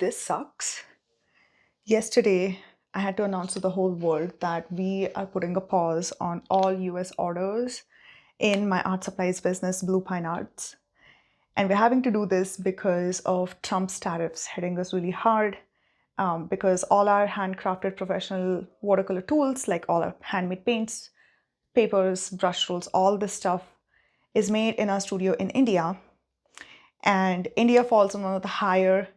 this sucks. Yesterday, I had to announce to the whole world that we are putting a pause on all US orders in my art supplies business, Blue Pine Arts. And we're having to do this because of Trump's tariffs hitting us really hard. Because all our handcrafted professional watercolor tools, like all our handmade paints, papers, brush rolls, all this stuff is made in our studio in India. And India falls on one of the higher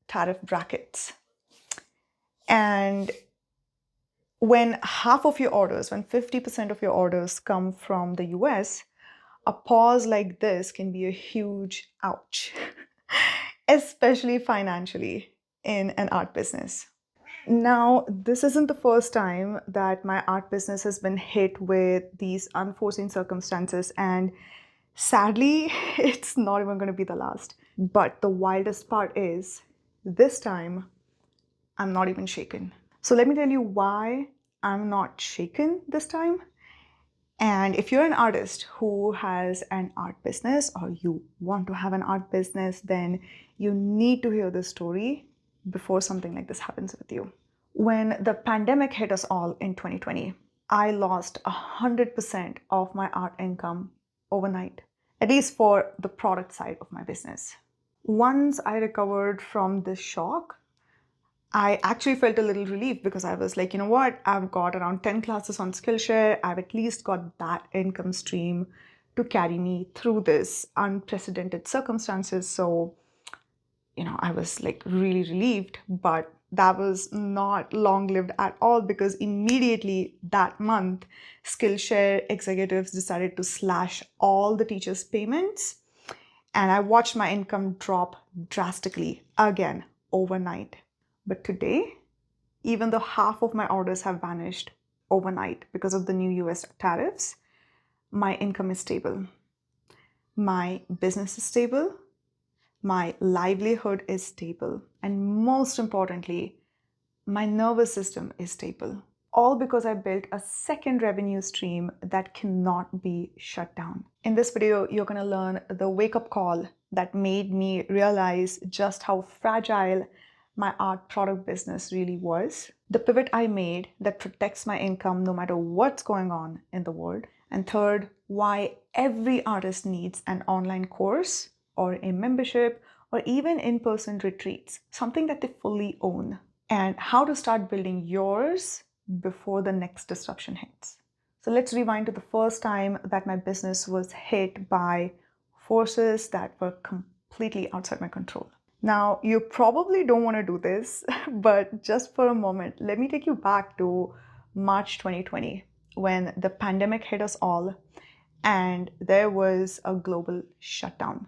tariff brackets. And when half of your orders, when 50% of your orders come from the US, a pause like this can be a huge ouch, especially financially in an art business. Now, this isn't the first time that my art business has been hit with these unforeseen circumstances, and sadly, it's not even going to be the last. But the wildest part is, this time, I'm not even shaken. So let me tell you why I'm not shaken this time. And if you're an artist who has an art business or you want to have an art business, then you need to hear this story before something like this happens with you. When the pandemic hit us all in 2020, I lost 100% of my art income overnight, at least for the product side of my business. Once I recovered from this shock, I actually felt a little relief because I was like, you know what? I've got around 10 classes on Skillshare. I've at least got that income stream to carry me through this unprecedented circumstances. So, I was like really relieved, but that was not long lived at all because immediately that month, Skillshare executives decided to slash all the teachers' payments. And I watched my income drop drastically again overnight. But today, even though half of my orders have vanished overnight because of the new US tariffs, my income is stable. My business is stable. My livelihood is stable. And most importantly, my nervous system is stable. All because I built a second revenue stream that cannot be shut down. In this video, you're going to learn the wake-up call that made me realize just how fragile my art product business really was, the pivot I made that protects my income no matter what's going on in the world, and third, why every artist needs an online course or a membership or even in-person retreats, something that they fully own, and how to start building yours before the next disruption hits. So let's rewind to the first time that my business was hit by forces that were completely outside my control. Now, you probably don't want to do this, but just for a moment, let me take you back to March 2020 when the pandemic hit us all and there was a global shutdown.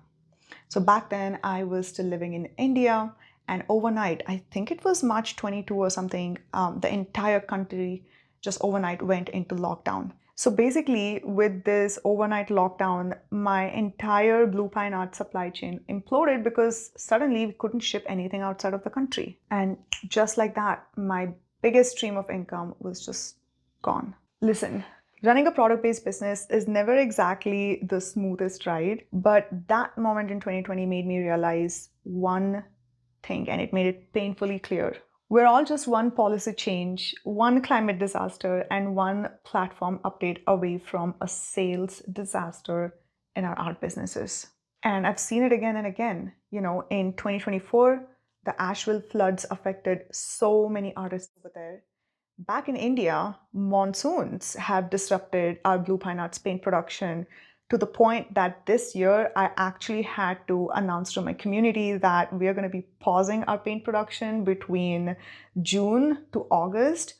So back then, I was still living in India, and overnight, I think it was March 22 or something, the entire country just overnight went into lockdown. So basically, with this overnight lockdown, my entire Blue Pine Art supply chain imploded because suddenly we couldn't ship anything outside of the country. And just like that, my biggest stream of income was just gone. Listen, running a product-based business is never exactly the smoothest ride, but that moment in 2020 made me realize one thing, and it made it painfully clear. We're all just one policy change, one climate disaster, and one platform update away from a sales disaster in our art businesses. And I've seen it again and again. In 2024, the Asheville floods affected so many artists over there. Back in India, monsoons have disrupted our Blue Pine Arts paint production to the point that this year I actually had to announce to my community that we are going to be pausing our paint production between June to August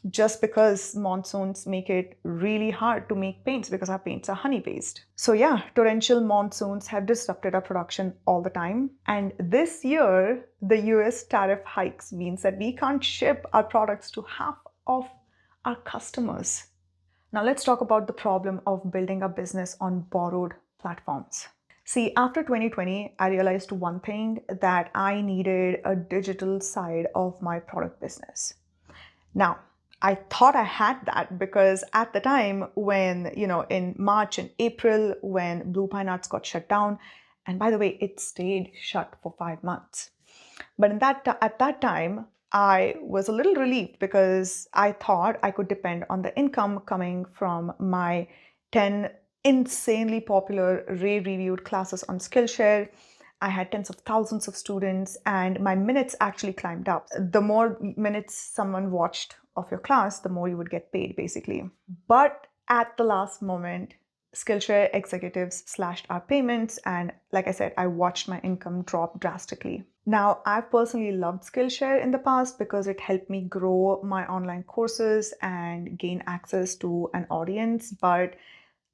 just because monsoons make it really hard to make paints because our paints are honey-based. So yeah, torrential monsoons have disrupted our production all the time. And this year, the US tariff hikes means that we can't ship our products to half of our customers. Now let's talk about the problem of building a business on borrowed platforms. See, after 2020, I realized one thing, that I needed a digital side of my product business. Now, I thought I had that because at the time when, in March and April, when Blue Pine Arts got shut down, and by the way, it stayed shut for 5 months. But at that time, I was a little relieved because I thought I could depend on the income coming from my 10 insanely popular, rave reviewed classes on Skillshare. I had tens of thousands of students, and my minutes actually climbed up. The more minutes someone watched of your class, the more you would get paid, basically. But at the last moment, Skillshare executives slashed our payments, and like I said, I watched my income drop drastically. Now, I've personally loved Skillshare in the past because it helped me grow my online courses and gain access to an audience, but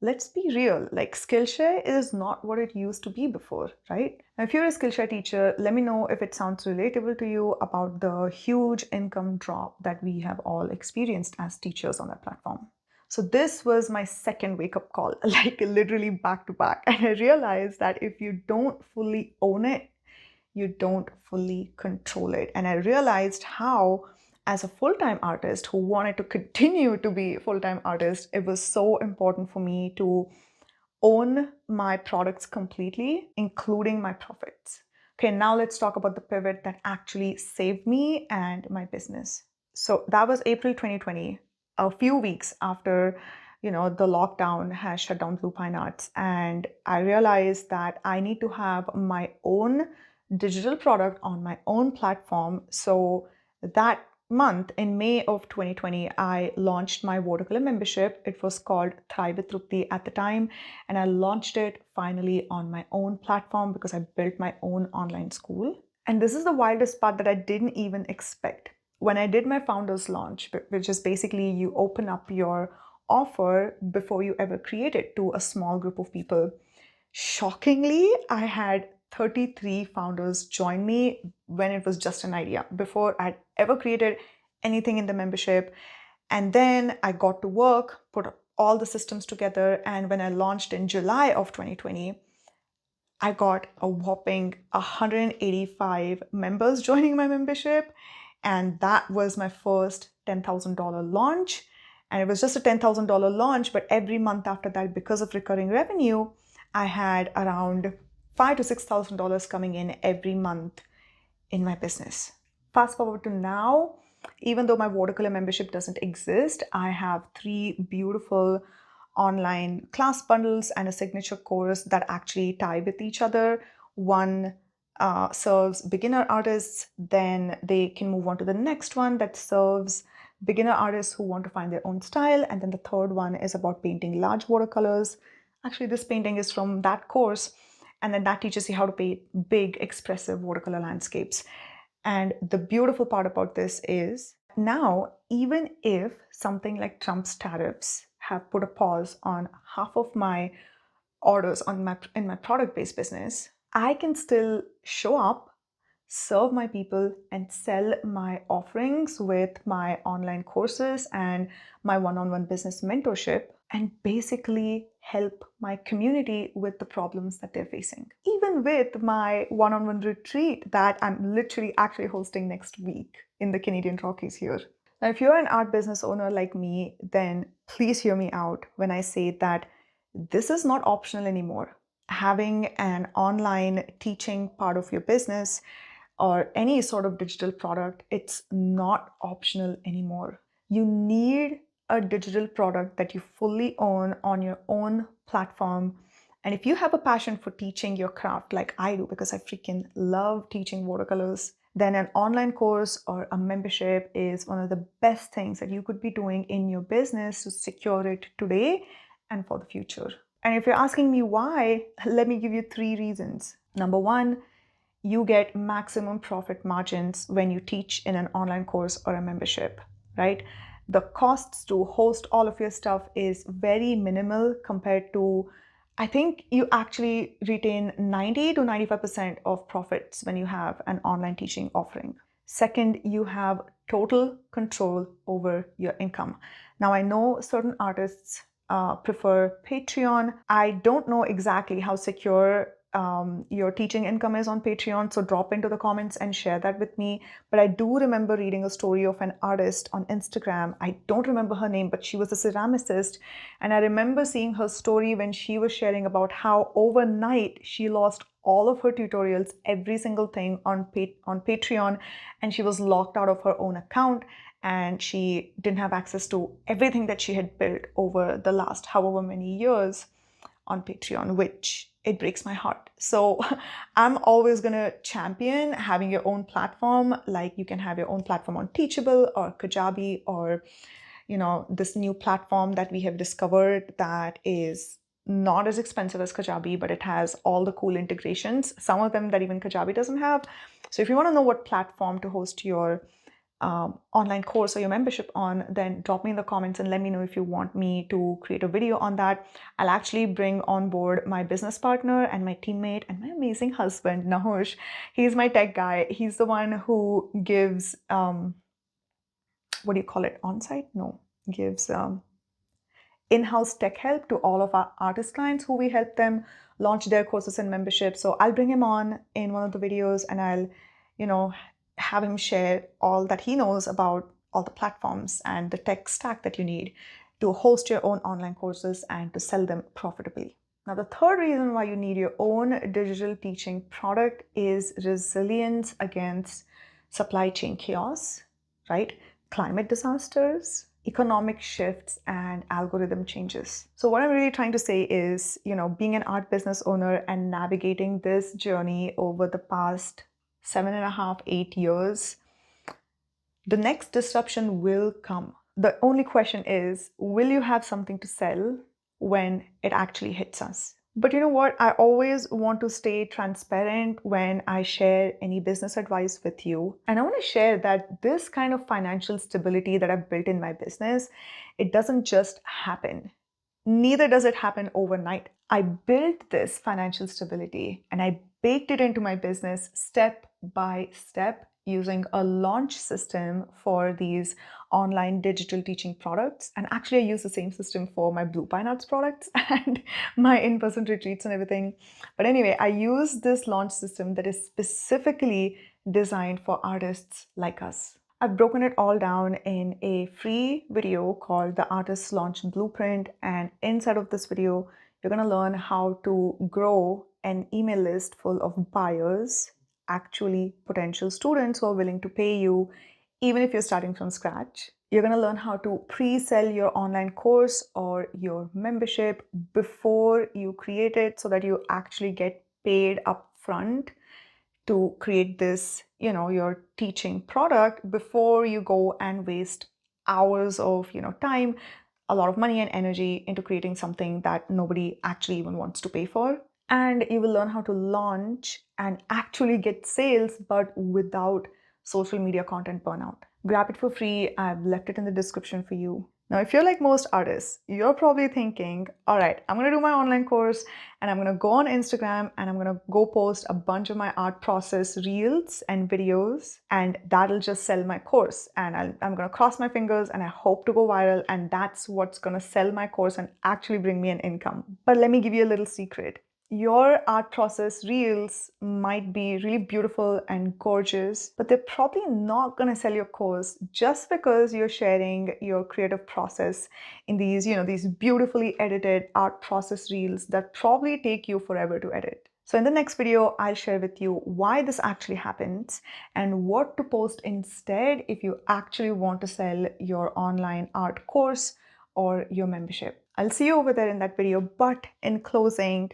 let's be real, like Skillshare is not what it used to be before, right? Now, if you're a Skillshare teacher, let me know if it sounds relatable to you about the huge income drop that we have all experienced as teachers on that platform. So this was my second wake-up call, like literally back to back. And I realized that if you don't fully own it, you don't fully control it. And I realized how, as a full-time artist who wanted to continue to be a full-time artist, it was so important for me to own my products completely, including my profits. Okay, now let's talk about the pivot that actually saved me and my business. So that was April 2020, a few weeks after the lockdown has shut down Blue Pine Arts, and I realized that I need to have my own digital product on my own platform. So that month in May of 2020, I launched my watercolor membership. It was called Thrive with Trupti at the time, and I launched it finally on my own platform because I built my own online school. And this is the wildest part that I didn't even expect. When I did my founders launch, which is basically you open up your offer before you ever create it to a small group of people, shockingly, I had 33 founders join me when it was just an idea, before I'd ever created anything in the membership. And then I got to work, put all the systems together, and when I launched in July of 2020, I got a whopping 185 members joining my membership. And that was my first $10,000 launch. And it was just a $10,000 launch, but every month after that, because of recurring revenue, I had around $5,000 to $6,000 coming in every month in my business. Fast forward to now, even though my watercolor membership doesn't exist, I have 3 beautiful online class bundles and a signature course that actually tie with each other. One serves beginner artists, then they can move on to the next one that serves beginner artists who want to find their own style. And then the third one is about painting large watercolors. Actually, this painting is from that course. And then that teaches you how to paint big, expressive watercolor landscapes. And the beautiful part about this is now, even if something like Trump's tariffs have put a pause on half of my orders in my product-based business, I can still show up, serve my people, and sell my offerings with my online courses and my one-on-one business mentorship, and basically help my community with the problems that they're facing. Even with my one-on-one retreat that I'm literally actually hosting next week in the Canadian Rockies here. Now, if you're an art business owner like me, then please hear me out when I say that this is not optional anymore. Having an online teaching part of your business or any sort of digital product, it's not optional anymore. You need a digital product that you fully own on your own platform. And if you have a passion for teaching your craft like I do, because I freaking love teaching watercolors, then an online course or a membership is one of the best things that you could be doing in your business to secure it today and for the future. And if you're asking me why, let me give you 3 reasons. Number 1, you get maximum profit margins when you teach in an online course or a membership, right? The costs to host all of your stuff is very minimal compared to, I think you actually retain 90 to 95% of profits when you have an online teaching offering. Second, you have total control over your income. Now, I know certain artists prefer Patreon. I don't know exactly how secure your teaching income is on Patreon, so drop into the comments and share that with me. But I do remember reading a story of an artist on Instagram. I don't remember her name, but she was a ceramicist. And I remember seeing her story when she was sharing about how overnight she lost all of her tutorials, every single thing on Patreon, and she was locked out of her own account, and she didn't have access to everything that she had built over the last however many years on Patreon, which it breaks my heart. So I'm always going to champion having your own platform. Like you can have your own platform on Teachable or Kajabi, or this new platform that we have discovered that is not as expensive as Kajabi, but it has all the cool integrations, some of them that even Kajabi doesn't have. So if you want to know what platform to host your online course or your membership on, then drop me in the comments and let me know if you want me to create a video on that. I'll actually bring on board my business partner and my teammate and my amazing husband, Nahush. He's my tech guy. He's the one who gives, what do you call it, on-site? No, gives in-house tech help to all of our artist clients who we help them launch their courses and memberships. So I'll bring him on in one of the videos and I'll, have him share all that he knows about all the platforms and the tech stack that you need to host your own online courses and to sell them profitably. Now, the third reason why you need your own digital teaching product is resilience against supply chain chaos, right? Climate disasters, economic shifts, and algorithm changes. So what I'm really trying to say is, being an art business owner and navigating this journey over the past 7.5, 8 years, the next disruption will come. The only question is, will you have something to sell when it actually hits us? But you know what? I always want to stay transparent when I share any business advice with you. And I want to share that this kind of financial stability that I've built in my business, it doesn't just happen. Neither does it happen overnight. I built this financial stability and I baked it into my business step by step using a launch system for these online digital teaching products. And actually, I use the same system for my Blue Pine Arts products and my in-person retreats and everything. But anyway, I use this launch system that is specifically designed for artists like us. I've broken it all down in a free video called the Artist Launch Blueprint. And inside of this video, you're going to learn how to grow an email list full of buyers, actually potential students who are willing to pay you, even if you're starting from scratch. You're going to learn how to pre-sell your online course or your membership before you create it so that you actually get paid upfront to create this, your teaching product before you go and waste hours of, time, a lot of money and energy into creating something that nobody actually even wants to pay for. And you will learn how to launch and actually get sales, but without social media content burnout. Grab it for free. I've left it in the description for you. Now, if you're like most artists, you're probably thinking, all right, I'm going to do my online course and I'm going to go on Instagram and I'm going to go post a bunch of my art process reels and videos, and that'll just sell my course. And I'm going to cross my fingers and I hope to go viral, and that's what's going to sell my course and actually bring me an income. But let me give you a little secret. Your art process reels might be really beautiful and gorgeous, but they're probably not going to sell your course just because you're sharing your creative process in these, these beautifully edited art process reels that probably take you forever to edit. So in the next video, I'll share with you why this actually happens and what to post instead if you actually want to sell your online art course or your membership. I'll see you over there in that video, but in closing,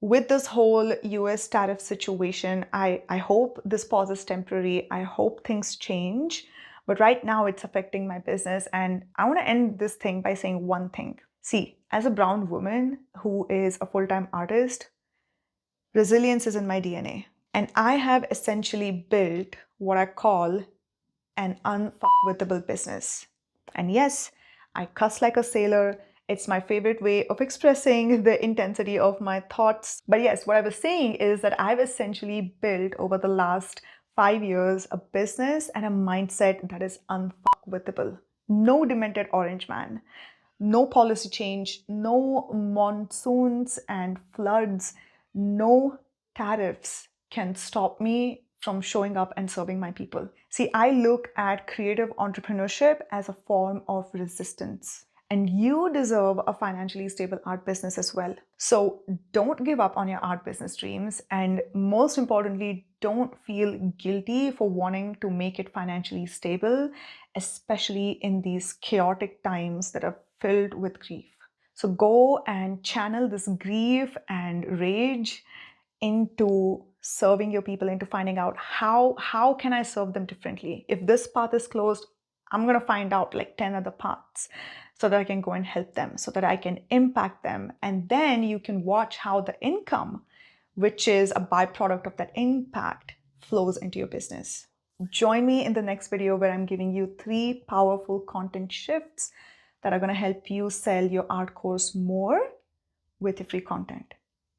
with this whole US tariff situation, I hope this pause is temporary. I hope things change. But right now it's affecting my business. And I want to end this thing by saying one thing. See, as a brown woman who is a full-time artist, resilience is in my DNA. And I have essentially built what I call an unfuckwithable business. And yes, I cuss like a sailor. It's my favorite way of expressing the intensity of my thoughts. But yes, what I was saying is that I've essentially built over the last 5 years a business and a mindset that is unfuckwithable. No demented orange man, no policy change, no monsoons and floods, no tariffs can stop me from showing up and serving my people. See, I look at creative entrepreneurship as a form of resistance. And you deserve a financially stable art business as well. So don't give up on your art business dreams. And most importantly, don't feel guilty for wanting to make it financially stable, especially in these chaotic times that are filled with grief. So go and channel this grief and rage into serving your people, into finding out how can I serve them differently. If this path is closed, I'm going to find out like 10 other paths so that I can go and help them, so that I can impact them. And then you can watch how the income, which is a byproduct of that impact, flows into your business. Join me in the next video where I'm giving you 3 powerful content shifts that are going to help you sell your art course more with your free content.